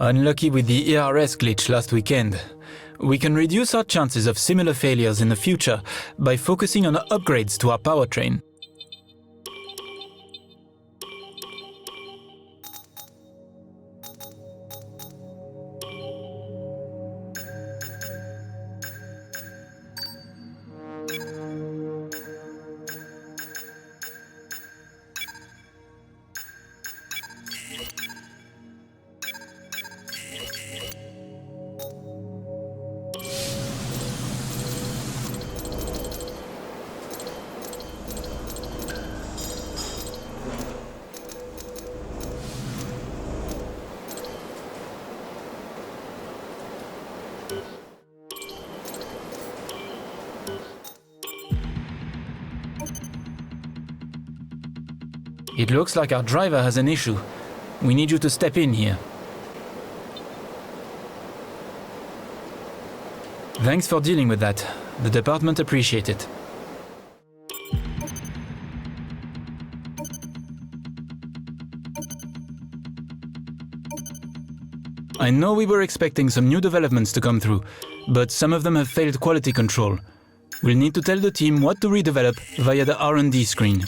Unlucky with the ERS glitch last weekend. We can reduce our chances of similar failures in the future by focusing on upgrades to our powertrain. It looks like our driver has an issue. We need you to step in here. Thanks for dealing with that. The department appreciates it. I know we were expecting some new developments to come through, but some of them have failed quality control. We'll need to tell the team what to redevelop via the R&D screen.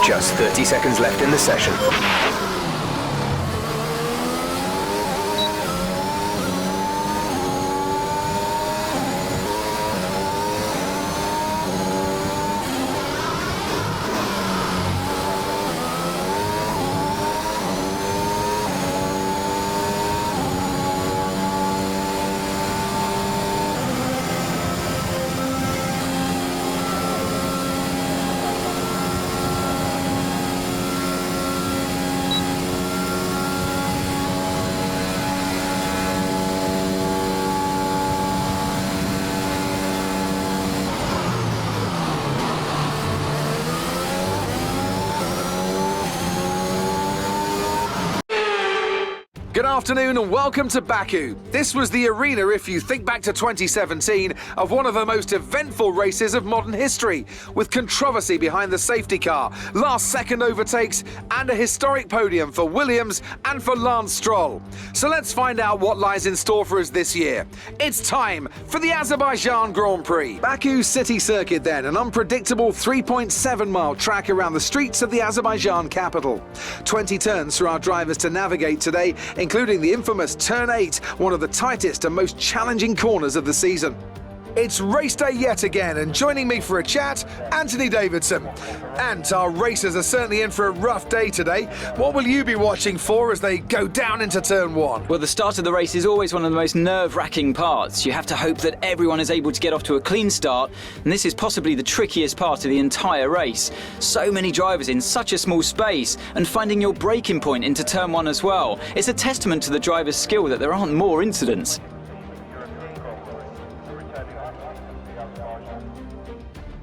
Just 30 seconds left in the session. Good afternoon and welcome to Baku. This was the arena, if you think back to 2017, of one of the most eventful races of modern history, with controversy behind the safety car, last-second overtakes, and a historic podium for Williams and for Lance Stroll. So let's find out what lies in store for us this year. It's time for the Azerbaijan Grand Prix. Baku City Circuit then, an unpredictable 3.7-mile track around the streets of the Azerbaijan capital. 20 turns for our drivers to navigate today, including the infamous Turn 8, one of the tightest and most challenging corners of the season. It's race day yet again, and joining me for a chat, Anthony Davidson. And our racers are certainly in for a rough day today. What will you be watching for as they go down into turn one? Well, the start of the race is always one of the most nerve-wracking parts. You have to hope that everyone is able to get off to a clean start, and this is possibly the trickiest part of the entire race. So many drivers in such a small space, and finding your braking point into turn one as well. It's a testament to the driver's skill that there aren't more incidents.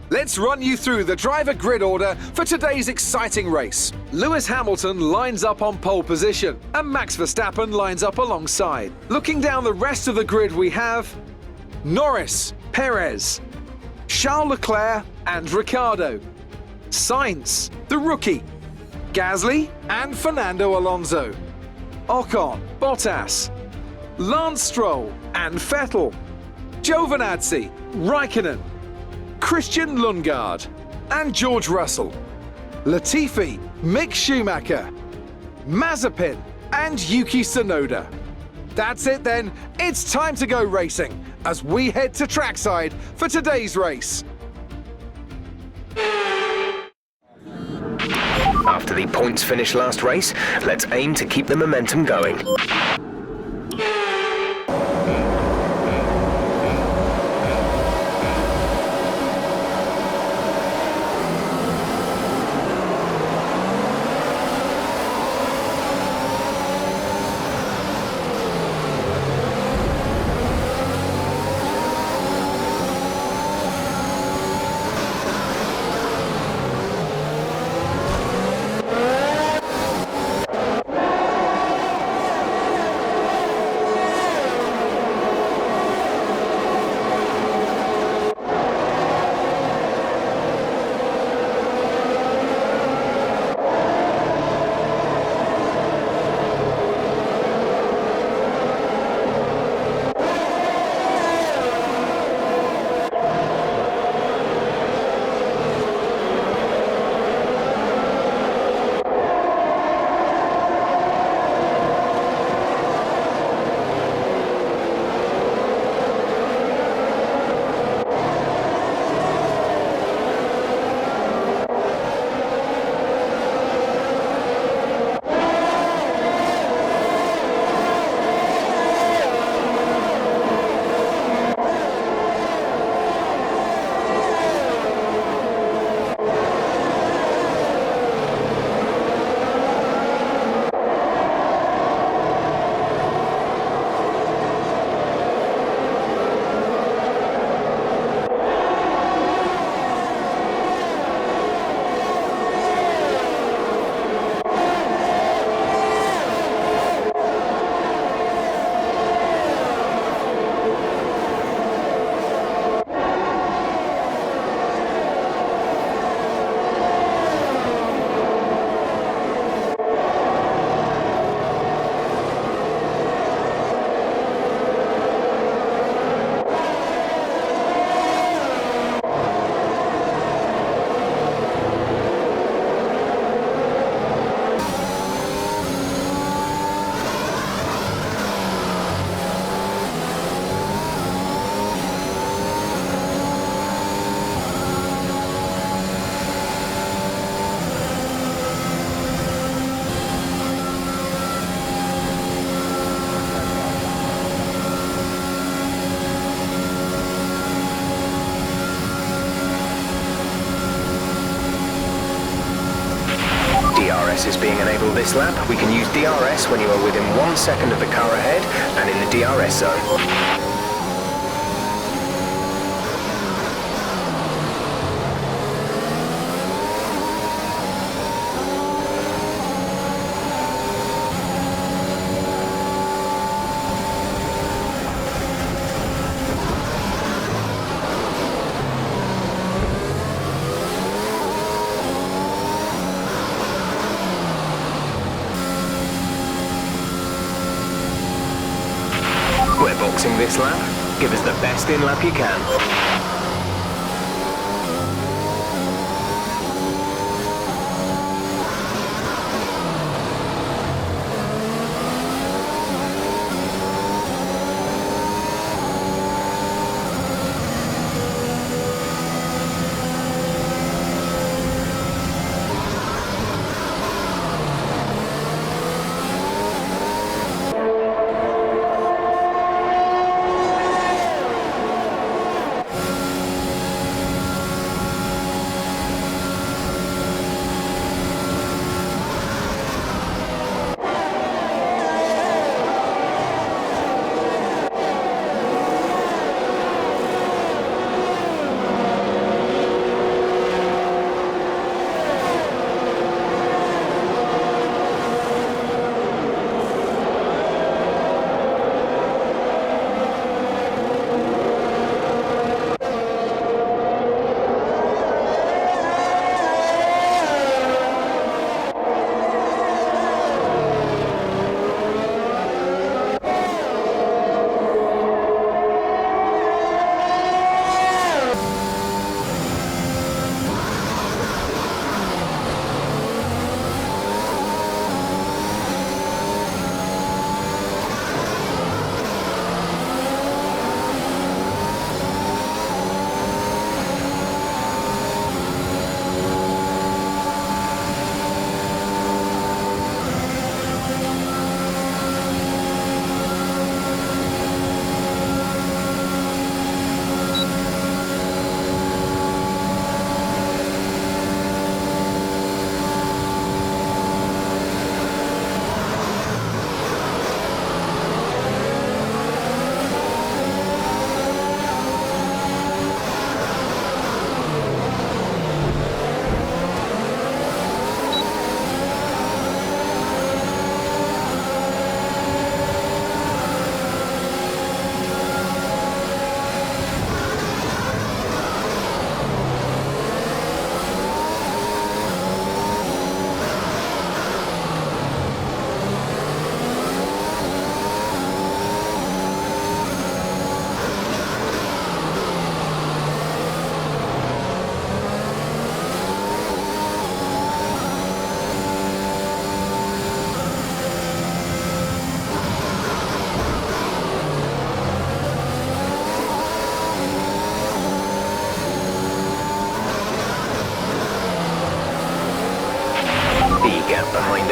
Let's run you through the driver grid order for today's exciting race. Lewis Hamilton lines up on pole position, and Max Verstappen lines up alongside. Looking down the rest of the grid, we have Norris, Perez, Charles Leclerc and Ricciardo, Sainz, the rookie, Gasly and Fernando Alonso, Ocon, Bottas, Lance Stroll and Vettel, Giovinazzi, Raikkonen, Christian Lundgaard and George Russell, Latifi, Mick Schumacher, Mazepin and Yuki Tsunoda. That's it then, it's time to go racing as we head to trackside for today's race. After the points finish last race, let's aim to keep the momentum going. DRS is being enabled this lap. We can use DRS when you are within 1 second of the car ahead and in the DRS zone. We're boxing this lap. Give us the best in lap you can.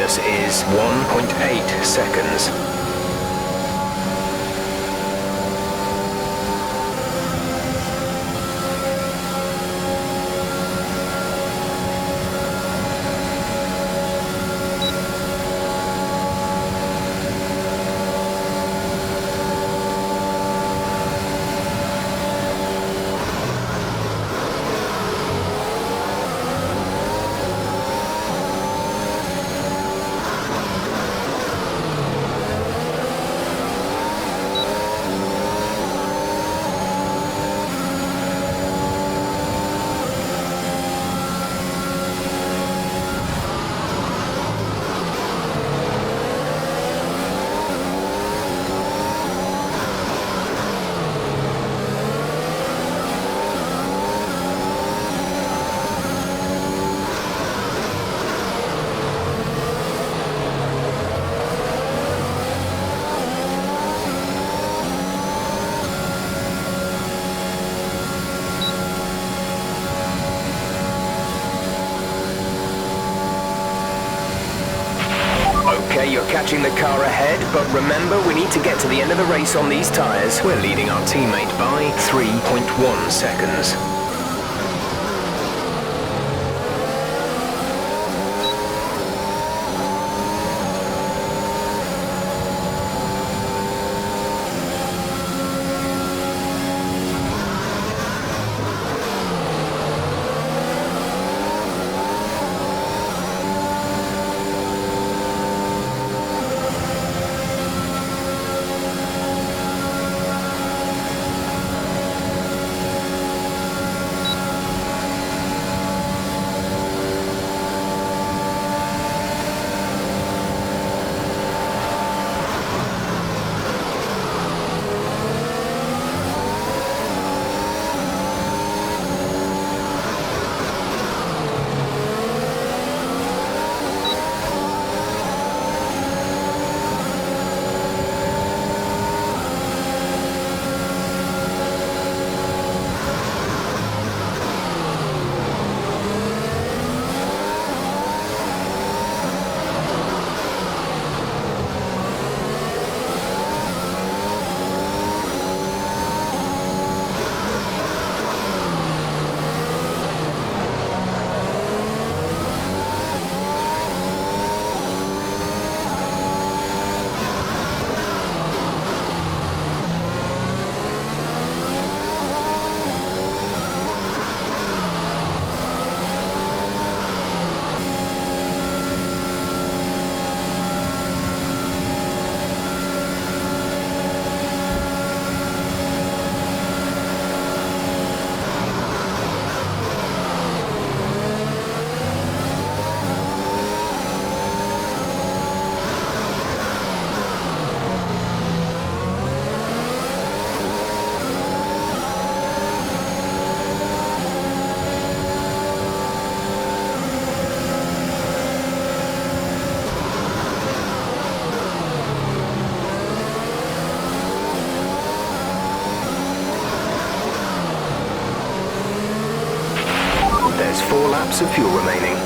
minus is 1.8 seconds. Okay, you're catching the car ahead, but remember, we need to get to the end of the race on these tyres. We're leading our teammate by 3.1 seconds. There's 4 laps of fuel remaining.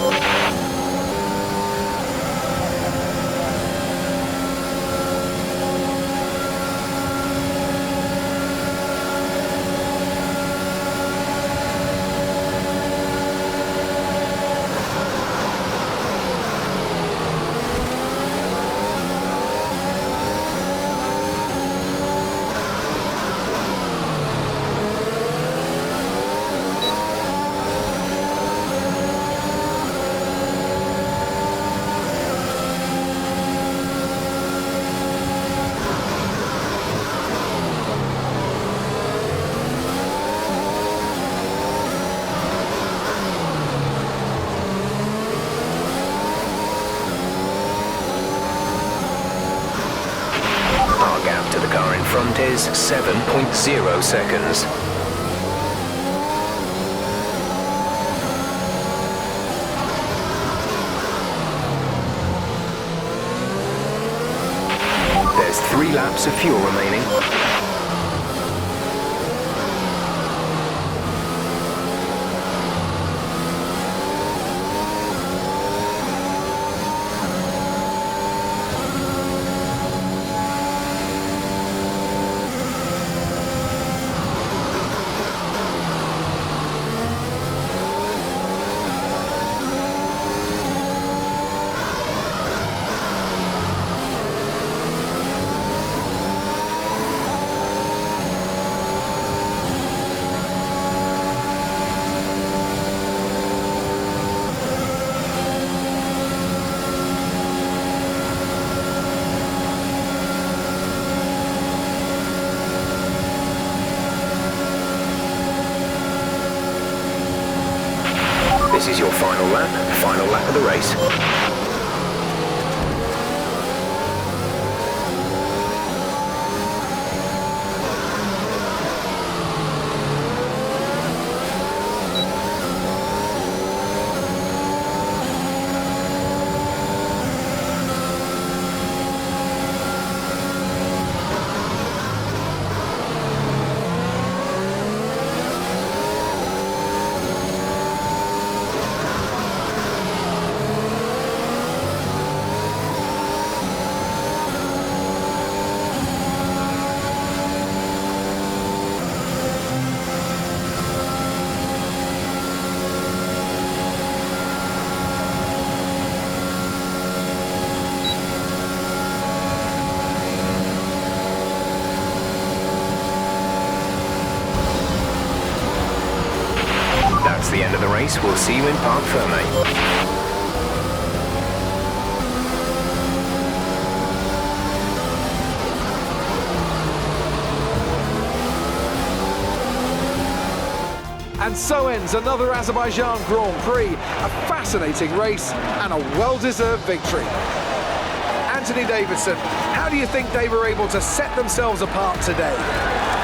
Front is 7.0 seconds. There's 3 laps of fuel remaining. This is your final lap of the race. That's the end of the race. We'll see you in Parc Ferme. And so ends another Azerbaijan Grand Prix, a fascinating race and a well-deserved victory. Anthony Davidson, how do you think they were able to set themselves apart today?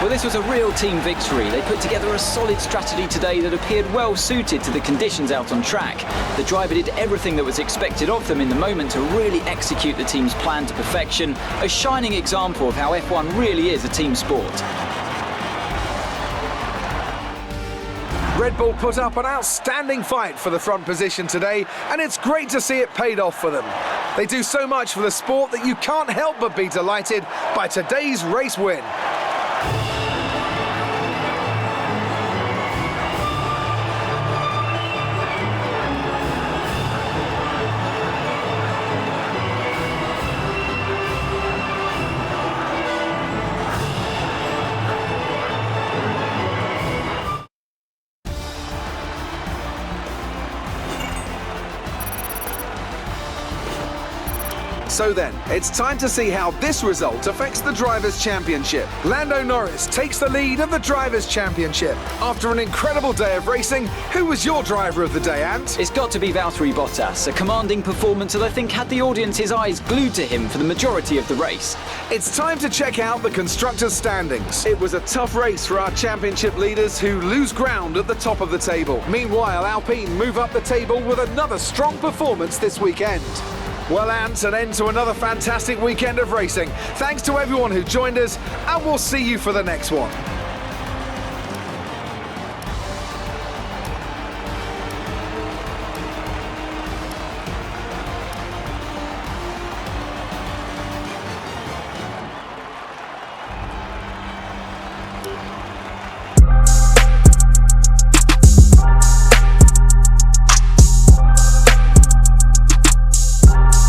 Well, this was a real team victory. They put together a solid strategy today that appeared well suited to the conditions out on track. The driver did everything that was expected of them in the moment to really execute the team's plan to perfection, a shining example of how F1 really is a team sport. Red Bull put up an outstanding fight for the front position today, and it's great to see it paid off for them. They do so much for the sport that you can't help but be delighted by today's race win. So then, it's time to see how this result affects the Drivers' Championship. Lando Norris takes the lead of the Drivers' Championship. After an incredible day of racing, who was your driver of the day, Ant? It's got to be Valtteri Bottas, a commanding performance that I think had the audience's eyes glued to him for the majority of the race. It's time to check out the Constructors' standings. It was a tough race for our championship leaders who lose ground at the top of the table. Meanwhile, Alpine move up the table with another strong performance this weekend. Well, Ant, an end to another fantastic weekend of racing. Thanks to everyone who joined us, and we'll see you for the next one.